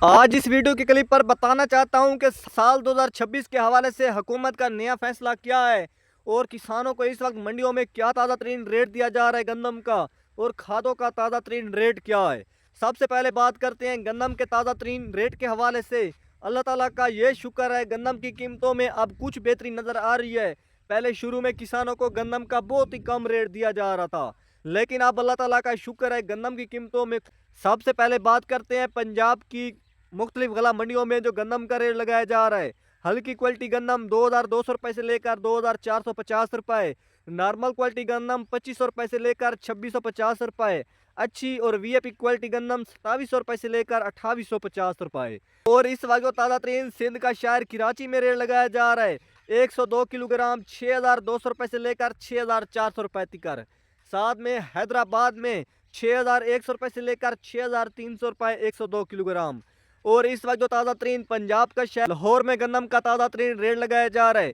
आज इस वीडियो के क्लिप पर बताना चाहता हूं कि साल 2026 के हवाले से हुकूमत का नया फैसला क्या है और किसानों को इस वक्त मंडियों में क्या ताज़ा तरीन रेट दिया जा रहा है गंदम का और खादों का ताज़ा तरीन रेट क्या है। सबसे पहले बात करते हैं गंदम के ताज़ा तरीन रेट के हवाले से। अल्लाह ताला का ये शुक्र है, गंदम की कीमतों में अब कुछ बेहतरी नज़र आ रही है। पहले शुरू में किसानों को गंदम का बहुत ही कम रेट दिया जा रहा था, लेकिन अब अल्लाह ताला का शुक्र है गंदम की कीमतों में। सबसे पहले बात करते हैं पंजाब की मुख्तलिफ गला मंडियों में जो गंदम का रेट लगाया जा रहा है। हल्की क्वालिटी गंदम 2200 रुपये से लेकर 2450 रुपये, नॉर्मल क्वालिटी गंदम 2500 रुपये से लेकर 2650 रुपये, अच्छी और वीआईपी क्वालिटी गंदम 2700 रुपये से लेकर 2850 रुपये। और इस वक्त ताज़ा तरीन सिंध का शहर कराची में रेट लगाया जा रहा है 102 किलोग्राम 6200 रुपये से लेकर 6400 रुपये तक। साथ में हैदराबाद में 6100 रुपये से लेकर 6300 रुपये 102 किलोग्राम। और इस वक्त जो ताज़ा तरीन पंजाब का शहर लाहौर में गंदम का ताज़ा तरीन रेट लगाया जा रहा है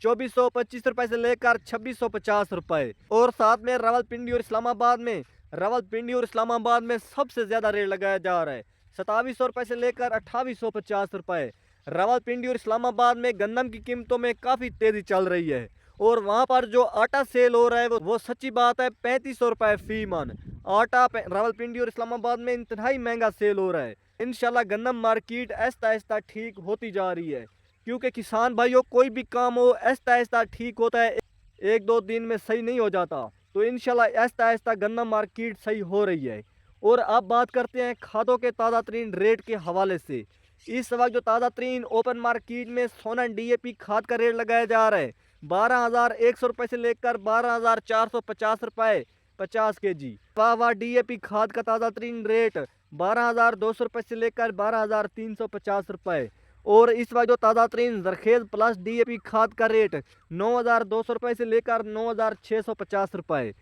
2425 रुपये से लेकर 2650 रुपये। और साथ में रावलपिंडी और इस्लामाबाद में सबसे ज़्यादा रेट लगाया जा रहा है 2700 रुपये से लेकर 2850 रुपये। रावलपिंडी और इस्लामाबाद में गंदम की कीमतों में काफ़ी तेज़ी चल रही है और वहाँ पर जो आटा सेल हो रहा है वो सच्ची बात है 3500 रुपये फी मन। आटा रावलपिंडी और इस्लामाबाद में इंतहाई महंगा सेल हो रहा है। इंशाल्लाह गंदम मार्केट आहिस्ता आहिस्ता ठीक होती जा रही है, क्योंकि किसान भाइयों कोई भी काम हो आहिस्ता आहिस्ता ठीक होता है, एक दो दिन में सही नहीं हो जाता। तो इंशाल्लाह आहिस्ता आहिस्ता गंदम मार्केट सही हो रही है। और अब बात करते हैं खादों के ताज़ा तरीन रेट के हवाले से। इस वक्त जो ताज़ा तरीन ओपन मार्केट में सोना डीएपी खाद का रेट लगाया जा रहा है 12,100 रुपये से लेकर 12,450 रुपये 50 kg। वाह डीएपी खाद का ताज़ा तरीन रेट 12,200 रुपये से लेकर 12,350 रुपये। और इस वक्त जो ताज़ा तरीन जरखेज प्लस डीएपी खाद का रेट 9,200 रुपये से लेकर 9,650 रुपये।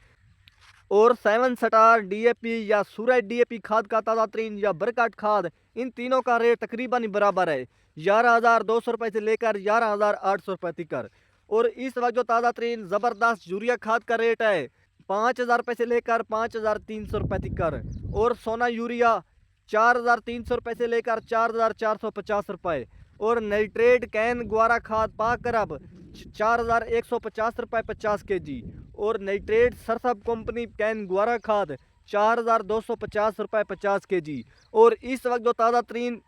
और 7 स्टार डीएपी या सूरज डीएपी खाद का ताज़ा तरीन या बरकट खाद, इन तीनों का रेट तकरीबन बराबर है 11,200 रुपये से लेकर 11,800 रुपये तक। और इस वक्त जो ताज़ा तरीन ज़बरदस्त यूरिया खाद का रेट है 5,000 रुपये से लेकर 5,300 रुपये तक। और सोना यूरिया 4,300 रुपये से लेकर 4,450 रुपये। और नाइट्रेट कैन ग्वारा खाद पाक करब 4,150 रुपये 50 kg। और नाइट्रेट सरसब कंपनी कैन ग्वारा खाद 4,250 रुपये 50 kg। और इस वक्त जो ताज़ा तरीन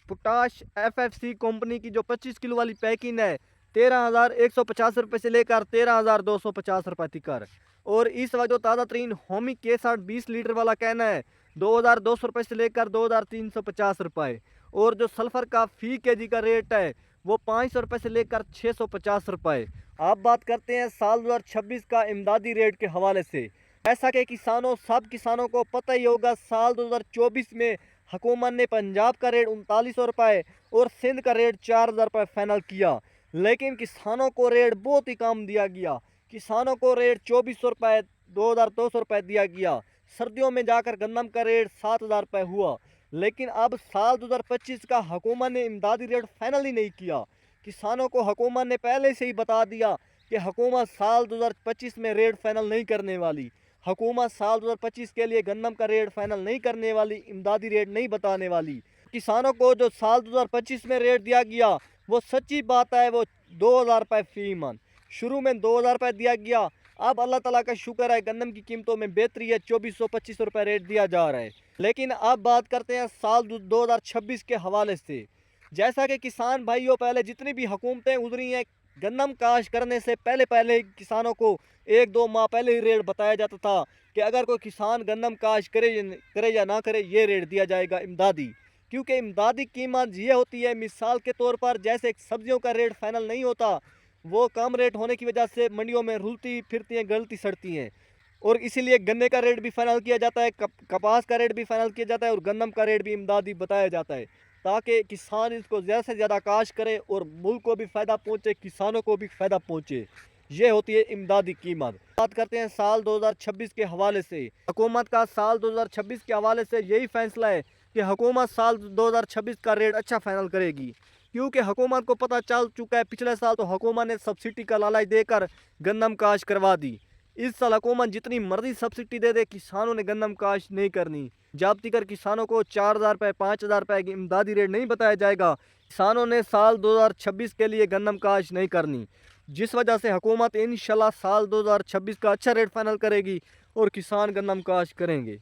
पोटाश एफएफसी कंपनी की जो 25 किलो वाली पैकिंग है 13,150 रुपये से लेकर 13,250 रुपये तक। और इस वक्त जो ताज़ा तरीन होमी के 20 लीटर वाला कहना है 2,200 रुपये से लेकर 2,350 रुपये। और जो सल्फ़र का फी केजी का रेट है वो 500 रुपये से लेकर 650 रुपये। आप बात करते हैं साल 2026 का इमदादी रेट के हवाले से। ऐसा कि सब किसानों को पता ही होगा, साल 2024 में हुकूमत ने पंजाब का रेट 3900 रुपये और सिंध का रेट 4,000 रुपये फाइनल किया, लेकिन किसानों को रेट बहुत ही कम दिया गया। किसानों को रेट 2400 रुपये 2,200 रुपये दिया गया। सर्दियों में जाकर गंदम का रेट 7,000 रुपये हुआ। लेकिन अब साल 2025 का हुकूमत ने इमदादी रेट फाइनल ही नहीं किया। किसानों को हुकूमत ने पहले से ही बता दिया कि हुकूमत साल 2025 में रेट फाइनल नहीं करने वाली। हुकूमत साल 2025 के लिए गंदम का रेट फाइनल नहीं करने वाली, इमदादी रेट नहीं बताने वाली। किसानों को जो साल 2025 में रेट दिया गया वो सच्ची बात है, वो 2,000 रुपये फी मन। शुरू में 2,000 रुपये दिया गया, अब अल्लाह ताला का शुक्र है गंदम की कीमतों में बेहतरी है, 2425 रुपये रेट दिया जा रहा है। लेकिन अब बात करते हैं साल 2026 के हवाले से। जैसा कि किसान भाइयों पहले जितनी भी हुकूमतें गुजरी हैं, गंदम काश करने से पहले पहले किसानों को 1-2 माह पहले ही रेट बताया जाता था कि अगर कोई किसान गंदम काश करे या ना करे ये रेट दिया जाएगा इमदादी। क्योंकि इमदादी कीमत ये होती है, मिसाल के तौर पर जैसे सब्जियों का रेट फाइनल नहीं होता, वो कम रेट होने की वजह से मंडियों में रुलती फिरती हैं, गलती सड़ती हैं, और इसीलिए गन्ने का रेट भी फाइनल किया जाता है, कपास का रेट भी फाइनल किया जाता है और गंदम का रेट भी इमदादी बताया जाता है, ताकि किसान इसको ज़्यादा से ज़्यादा काश करे और मुल्क को भी फ़ायदा पहुँचे, किसानों को भी फ़ायदा पहुँचे। ये होती है इमदादी कीमत। बात करते हैं साल 2026 के हवाले से। हुकूमत का साल 2026 के हवाले से यही फैसला है कि हुकूमत साल 2026 का रेट अच्छा फाइनल करेगी, क्योंकि हुकूमत को पता चल चुका है पिछले साल तो हुकूमत ने सब्सिडी का लालच देकर गंदम काश करवा दी। इस साल हुकूमत जितनी मर्जी सब्सिडी दे दे, किसानों ने गंदम काश्त नहीं करनी। जब तक किसानों को 4,000 रुपये 5,000 रुपये की इमदादी रेट नहीं बताया जाएगा, किसानों ने साल 2026 के लिए गंदम काश्त नहीं करनी। जिस वजह से हुकूमत इंशाल्लाह साल 2026 का अच्छा रेट फाइनल करेगी और किसान गंदम काश्त करेंगे।